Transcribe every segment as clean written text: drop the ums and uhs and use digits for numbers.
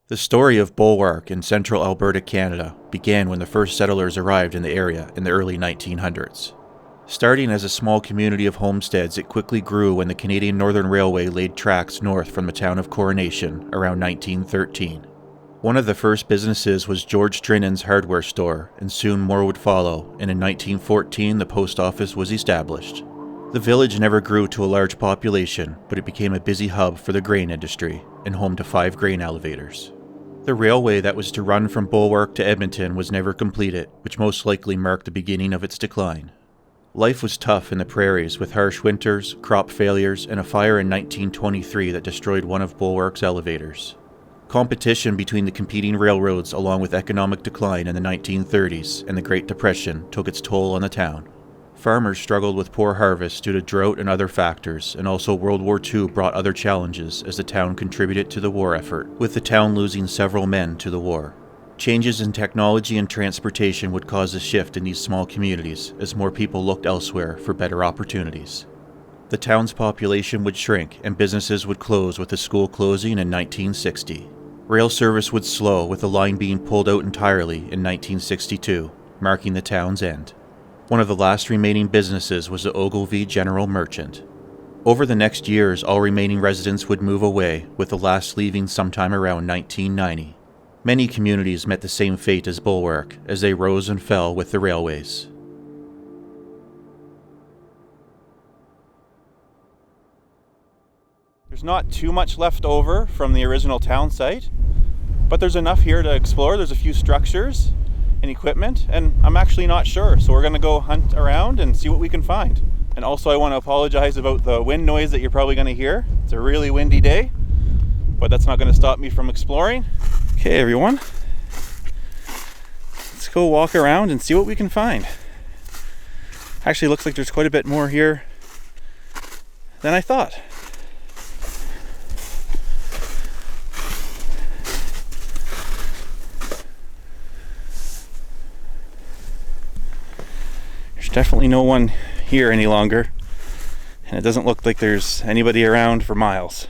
The story of Bulwark in central Alberta, Canada, began when the first settlers arrived in the area in the early 1900s. Starting as a small community of homesteads, it quickly grew when the Canadian Northern Railway laid tracks north from the town of Coronation around 1913. One of the first businesses was George Drinnan's hardware store, and soon more would follow, and in 1914 the post office was established. The village never grew to a large population, but it became a busy hub for the grain industry, and home to 5 grain elevators. The railway that was to run from Bulwark to Edmonton was never completed, which most likely marked the beginning of its decline. Life was tough in the prairies, with harsh winters, crop failures, and a fire in 1923 that destroyed one of Bulwark's elevators. Competition between the competing railroads, along with economic decline in the 1930s and the Great Depression, took its toll on the town. Farmers struggled with poor harvests due to drought and other factors, and also World War II brought other challenges as the town contributed to the war effort, with the town losing several men to the war. Changes in technology and transportation would cause a shift in these small communities as more people looked elsewhere for better opportunities. The town's population would shrink and businesses would close, with the school closing in 1960. Rail service would slow, with the line being pulled out entirely in 1962, marking the town's end. One of the last remaining businesses was the Ogilvy General Merchant. Over the next years, all remaining residents would move away, with the last leaving sometime around 1990. Many communities met the same fate as Bulwark, as they rose and fell with the railways. There's not too much left over from the original town site, but there's enough here to explore. There's a few structures and equipment, and I'm actually not sure, so we're going to go hunt around and see what we can find. And also I want to apologize about the wind noise that you're probably going to hear. It's a really windy day, but that's not going to stop me from exploring. Okay everyone, let's go walk around and see what we can find. Actually looks like there's quite a bit more here than I thought. Definitely no one here any longer, and it doesn't look like there's anybody around for miles.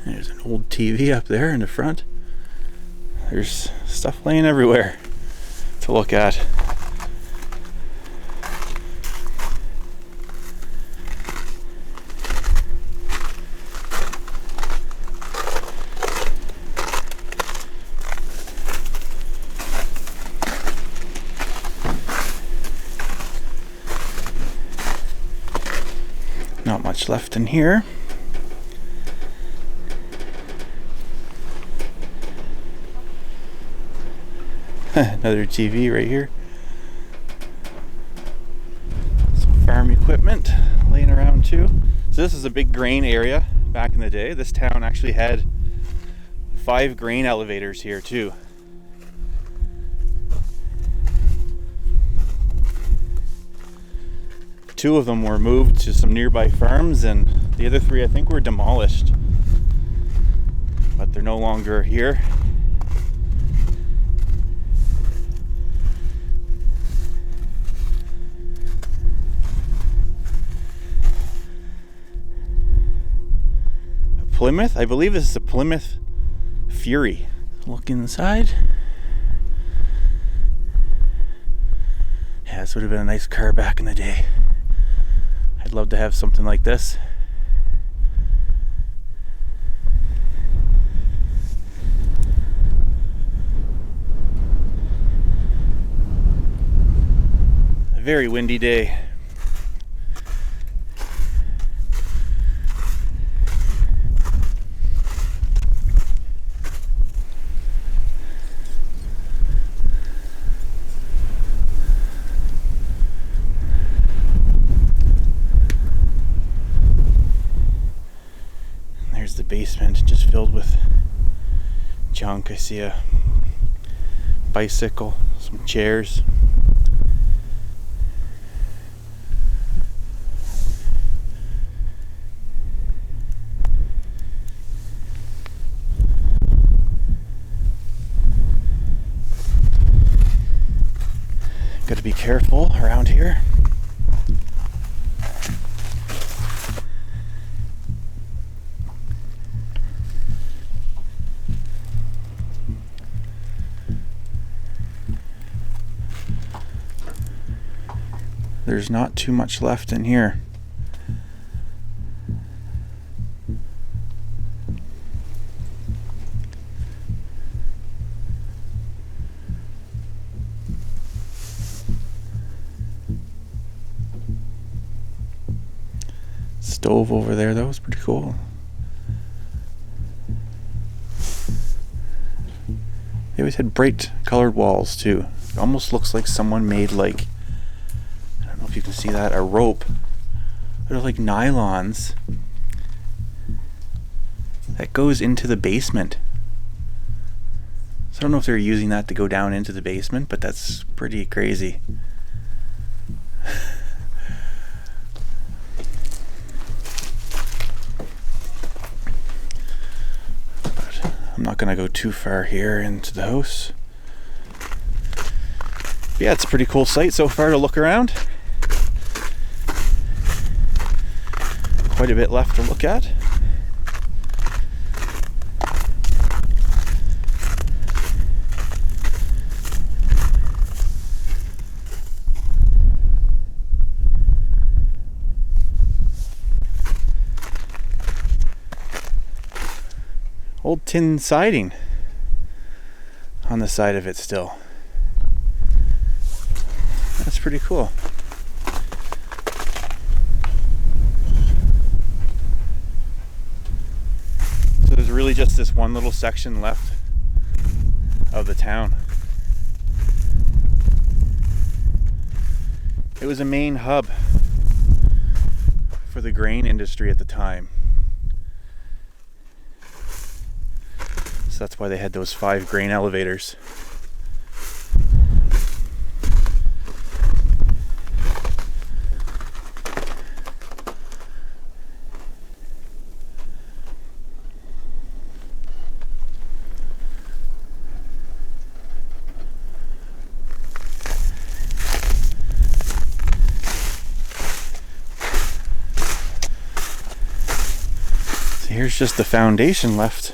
There's an old TV up there in the front. There's stuff laying everywhere to look at. Not much left in here. Another TV right here. Some farm equipment laying around too. So this is a big grain area back in the day. This town actually had 5 grain elevators here too. Two of them were moved to some nearby farms, and the other 3 I think were demolished. But they're no longer here. Plymouth? I believe this is a Plymouth Fury. Look inside. Yeah, this would have been a nice car back in the day. I'd love to have something like this. A very windy day. There's the basement, just filled with junk. I see a bicycle, some chairs. Got to be careful around here. There's not too much left in here. Stove over there, that was pretty cool. They always had bright colored walls too. It almost looks like someone made, like, I don't know if you can see that, a rope. They're like nylons that goes into the basement. So I don't know if they're using that to go down into the basement, but that's pretty crazy. I'm not gonna go too far here into the house. But yeah, it's a pretty cool site so far to look around. Quite a bit left to look at. Old tin siding on the side of it still. That's pretty cool. So there's really just this one little section left of the town. It was a main hub for the grain industry at the time. That's why they had those 5 grain elevators. So here's just the foundation left.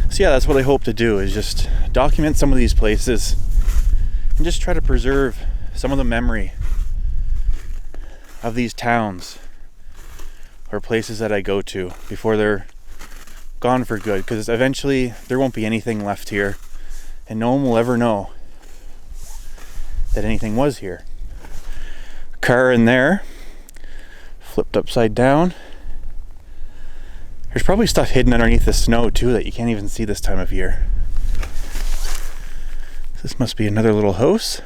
So yeah, that's what I hope to do, is just document some of these places and just try to preserve some of the memory of these towns or places that I go to before they're gone for good, because eventually there won't be anything left here and no one will ever know that anything was here. Car in there, flipped upside down. There's probably stuff hidden underneath the snow too that you can't even see this time of year. This must be another little house.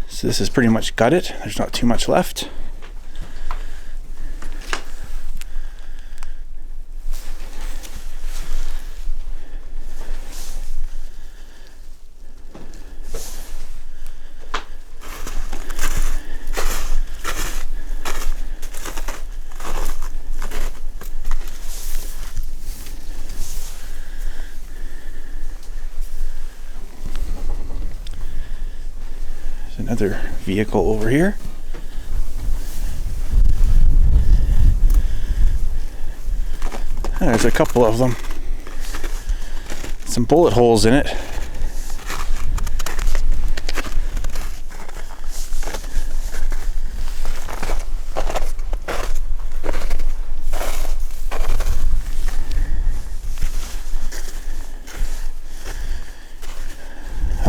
So this is pretty much gutted. There's not too much left. Another vehicle over here. There's a couple of them. Some bullet holes in it.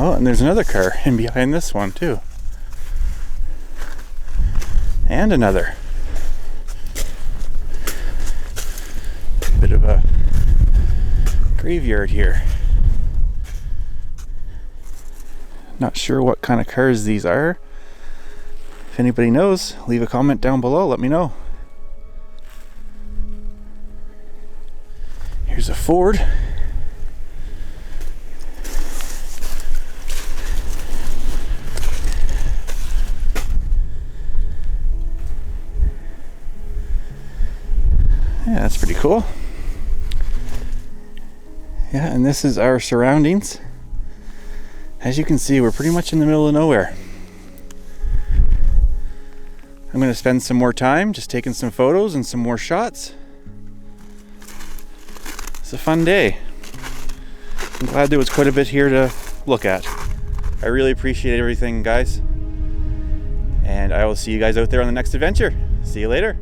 Oh, and there's another car in behind this one too. And another. Bit of a graveyard here. Not sure what kind of cars these are. If anybody knows, leave a comment down below, let me know. Here's a Ford. Yeah, that's pretty cool. Yeah, and this is our surroundings. As you can see, we're pretty much in the middle of nowhere. I'm going to spend some more time just taking some photos and some more shots. It's a fun day. I'm glad there was quite a bit here to look at. I really appreciate everything, guys. And I will see you guys out there on the next adventure. See you later.